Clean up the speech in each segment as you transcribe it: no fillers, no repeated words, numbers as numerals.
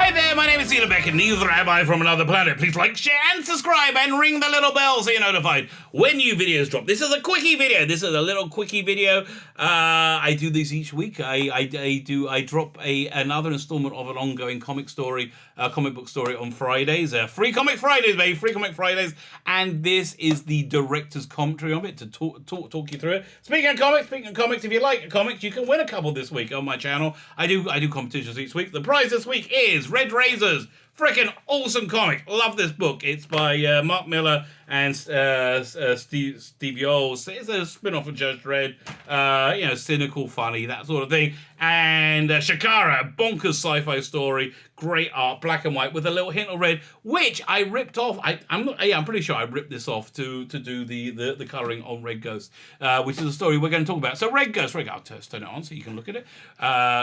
Hi there, my name is Beck, and he's Rabbi from another planet. Please like, share, and subscribe, and ring the little bell so you're notified when new videos drop. This is a quickie video. This is a little quickie video. I do this each week. I drop another installment of an ongoing comic book story on Fridays. Free Comic Fridays, baby. Free Comic Fridays. And this is the director's commentary of it to talk you through it. Speaking of comics, if you like comics, you can win a couple this week on my channel. I do competitions each week. The prize this week is Red Razors. Freaking awesome comic. Love this book. It's by Mark Millar and Steve Yeowell. It's a spin-off of Judge Dredd. Cynical, funny, that sort of thing. And Shakara, a bonkers sci-fi story. Great art, black and white, with a little hint of red, which I ripped off. I'm pretty sure I ripped this off to do the colouring on Red Ghost, which is a story we're going to talk about. So Red Ghost, I'll turn it on so you can look at it.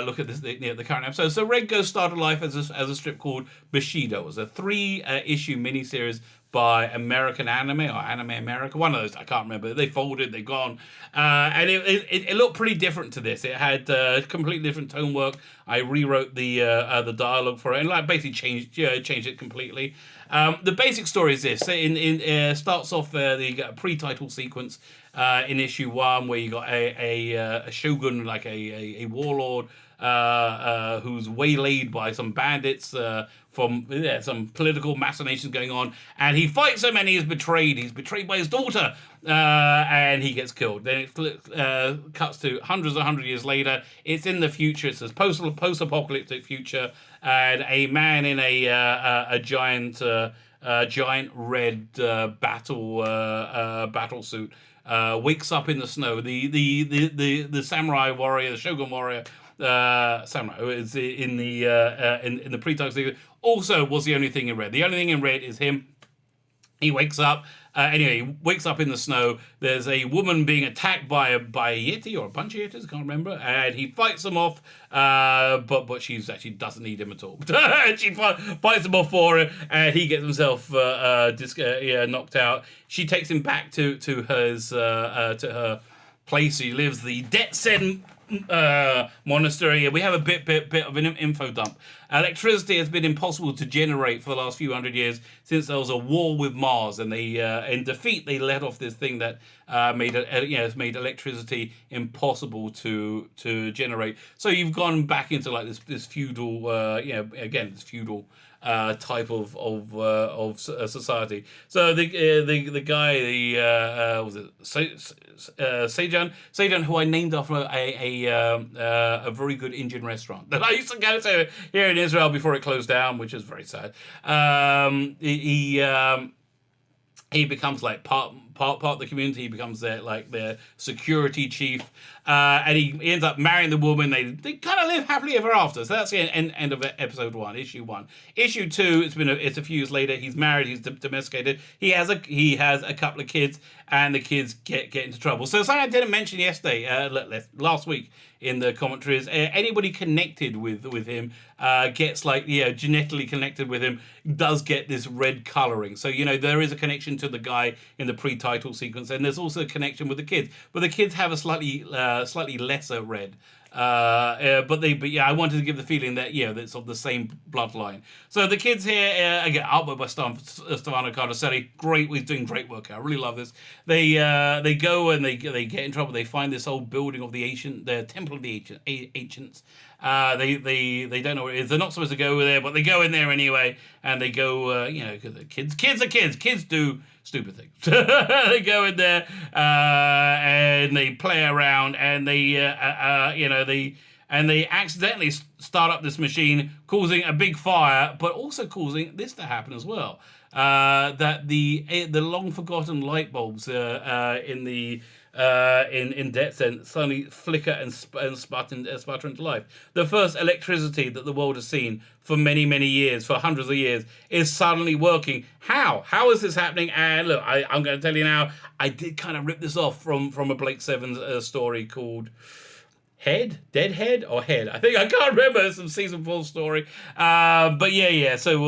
Look at this, the current episode. So Red Ghost started life as a strip called Bushido. It was a 3-issue miniseries by American Anime or Anime America, one of those, I can't remember. They folded, they're gone, and it looked pretty different to this. It had completely different tone work. I rewrote the dialogue for it and basically changed it completely. The basic story is this: starts off you got a pre-title sequence in issue 1 where you got a shogun, like a warlord, who's waylaid by some bandits from some political machinations going on, and he fights them and he is betrayed. He's betrayed by his daughter, and he gets killed. Then it cuts to hundred years later. It's in the future. It's a post-apocalyptic future, and a man in a giant red battle suit wakes up in the snow. The samurai warrior, the shogun warrior, samurai, who is in the pre-title sequence, also was the only thing in red. The only thing in red is him. He wakes up. He wakes up in the snow. There's a woman being attacked by a yeti or a bunch of yetis, I can't remember, and he fights them off. But she actually doesn't need him at all. She fights him off for her, and he gets himself knocked out. She takes him back to her place. He lives, the Detsen monastery. We have a bit of an info dump. Electricity has been impossible to generate for the last few hundred years since there was a war with Mars, and they in defeat they let off this thing that has made electricity impossible to generate. So you've gone back into like this feudal this feudal type of society. So the guy, was it Seijan, who I named after a very good Indian restaurant that I used to go to here in Israel before it closed down, which is very sad. He becomes like part of the community. He becomes their security chief, and he ends up marrying the woman. They kind of live happily ever after. So that's the end of episode 1, issue 1. Issue 2, it's a few years later. He's married. He's domesticated. He has a couple of kids, and the kids get into trouble. So something I didn't mention yesterday, last week in the commentary is anybody connected with him gets genetically connected with him does get this red coloring. So there is a connection to the guy in the pre-title sequence, and there's also a connection with the kids, but the kids have a slightly lesser red. I wanted to give the feeling that that's of the same bloodline. So the kids here again, artwork by Stefano Cardacelli, great. He's doing great work. I really love this. They go and they get in trouble. They find this old building of the temple of the ancients. They don't know where it is. They're not supposed to go there, but they go in there anyway, and they go. Kids are kids. Kids do stupid things. They go in there and they play around, and they accidentally start up this machine, causing a big fire, but also causing this to happen as well. That the long forgotten light bulbs in Detsen suddenly flicker and sputter into life. The first electricity that the world has seen for many years, for hundreds of years, is suddenly working. How is this happening? And look, I'm going to tell you now. I did kind of rip this off from a Blake Sevens story called Deadhead or Head. I can't remember. It's some season 4 story. But yeah. So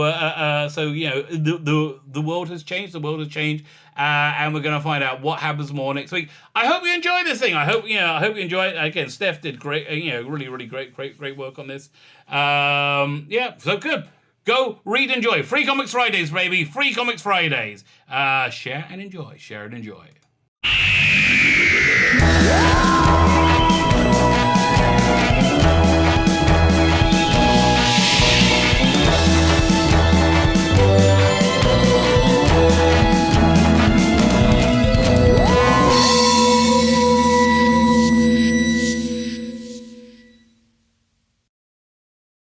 the world has changed. The world has changed. And we're going to find out what happens more next week. I hope you enjoy this thing. I hope you enjoy it. Again, Steph did great, really great work on this. So good. Go read and enjoy. Free Comics Fridays, baby. Free Comics Fridays. Share and enjoy. Share and enjoy.